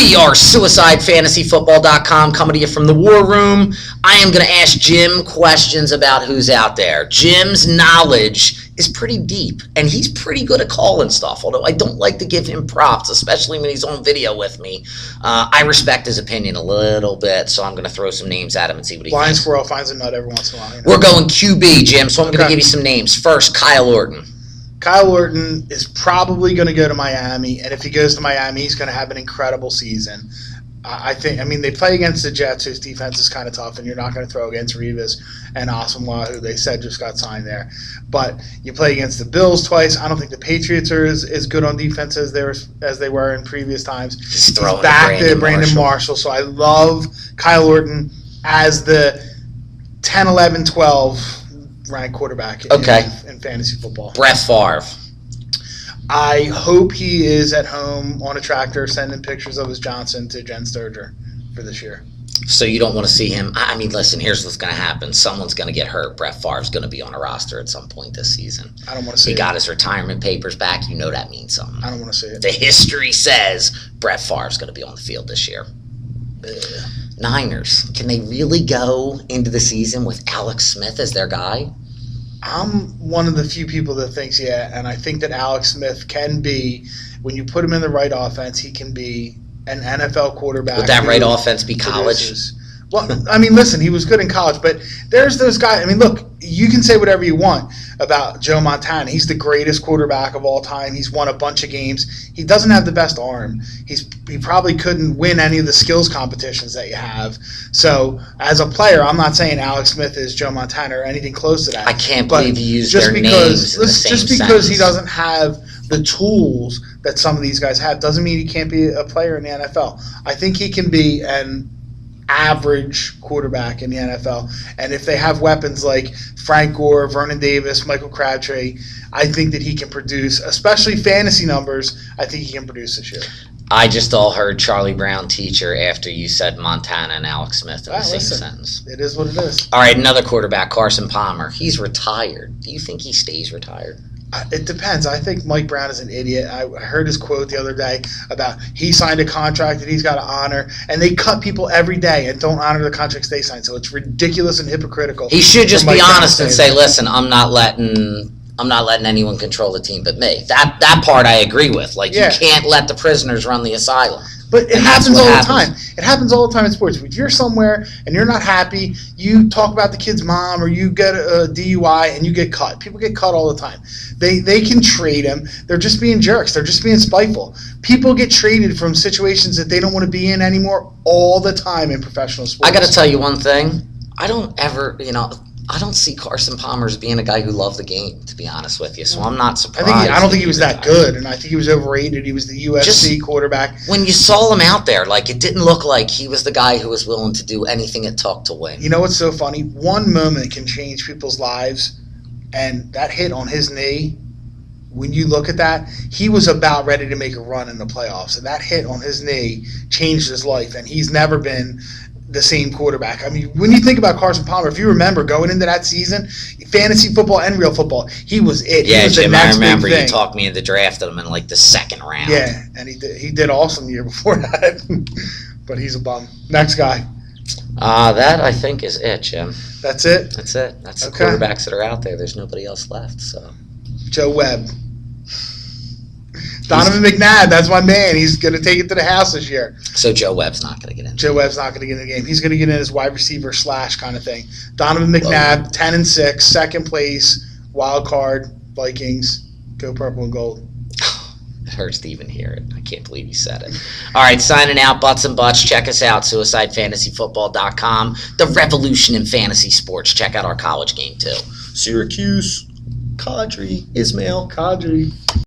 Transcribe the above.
We are SuicideFantasyFootball.com, coming to you from the War Room. I am going to ask Jim questions about who's out there. Jim's knowledge is pretty deep, and he's pretty good at calling stuff, although I don't like to give him props, especially when he's on video with me. I respect his opinion a little bit, so I'm going to throw some names at him and see what he Blind thinks. squirrel finds a nut every once in a while. You know? We're going QB, Jim, so I'm going to give you some names. First, Kyle Orton. Kyle Orton is probably going to go to Miami, and if he goes to Miami, he's going to have an incredible season. I mean, they play against the Jets, whose defense is kind of tough, and you're not going to throw against Rivas and Asamoah, who they said just got signed there. But you play against the Bills twice. I don't think the Patriots are as good on defense as they were in previous times. He's throwing back to Brandon Marshall, so I love Kyle Orton as the 10, 11, 12 ranked quarterback in fantasy football. Brett Favre. I hope he is at home on a tractor sending pictures of his Johnson to Jen Sturger for this year. So you don't want to see him. I mean, listen, here's what's going to happen. Someone's going to get hurt. Brett Favre's going to be on a roster at some point this season. I don't want to see it. He got his retirement papers back. You know that means something. I don't want to see it. The history says Brett Favre's going to be on the field this year. Niners, can they really go into the season with Alex Smith as their guy? I'm one of the few people that thinks, and I think that Alex Smith can be, when you put him in the right offense, he can be an NFL quarterback. Would that right offense be college? Well, I mean, listen, he was good in college, but there's those guys. I mean, look, you can say whatever you want about Joe Montana. He's the greatest quarterback of all time. He's won a bunch of games. He doesn't have the best arm. He probably couldn't win any of the skills competitions that you have. So, as a player, I'm not saying Alex Smith is Joe Montana or anything close to that. I can't believe you used their names in the same Just because he doesn't have the tools that some of these guys have doesn't mean he can't be a player in the NFL. I think he can be an average quarterback in the NFL. And if they have weapons like Frank Gore, Vernon Davis, Michael Crabtree, I think that he can produce, especially fantasy numbers, I think he can produce this year. I just all heard Charlie Brown teacher after you said Montana and Alex Smith in the same sentence. It is what it is. All right, another quarterback, Carson Palmer. He's retired. Do you think he stays retired? It depends. I think Mike Brown is an idiot. I heard his quote the other day about he signed a contract that he's got to honor, and they cut people every day and don't honor the contracts they signed. So it's ridiculous and hypocritical. He should just be honest and say, "Listen, I'm not letting anyone control the team but me." That part I agree with. Like, you can't let the prisoners run the asylum. But it happens all the time. It happens all the time in sports. If you're somewhere and you're not happy, you talk about the kid's mom or you get a DUI and you get cut. People get cut all the time. They can trade him. They're just being jerks. They're just being spiteful. People get traded from situations that they don't want to be in anymore all the time in professional sports. I got to tell you one thing. I don't see Carson Palmer as being a guy who loved the game, to be honest with you. So I'm not surprised. I don't think he was that good, and I think he was overrated. He was the USC quarterback. When you saw him out there, like, it didn't look like he was the guy who was willing to do anything it took to win. You know what's so funny? One moment can change people's lives, and that hit on his knee, when you look at that, he was about ready to make a run in the playoffs, and that hit on his knee changed his life, and he's never been the same quarterback. I mean, when you think about Carson Palmer, if you remember going into that season, fantasy football and real football, he was it. Yeah, he was Jim, I remember you talked me into drafting him in like the second round. Yeah, and he did awesome the year before that. But he's a bum. Next guy. That I think is it, Jim. That's it? That's it. That's the quarterbacks that are out there. There's nobody else left. So Joe Webb. Donovan McNabb, that's my man. He's going to take it to the house this year. So Joe Webb's not going to get in. Joe Webb's not going to get in the game. He's going to get in as wide receiver / kind of thing. Donovan McNabb, 10-6, second place, wild card, Vikings, go purple and gold. It hurts to even hear it. I can't believe you said it. All right, signing out, Butz and Butch. Check us out, SuicideFantasyFootball.com. The revolution in fantasy sports. Check out our college game, too. Syracuse, Kadri, Ismail, Kadri.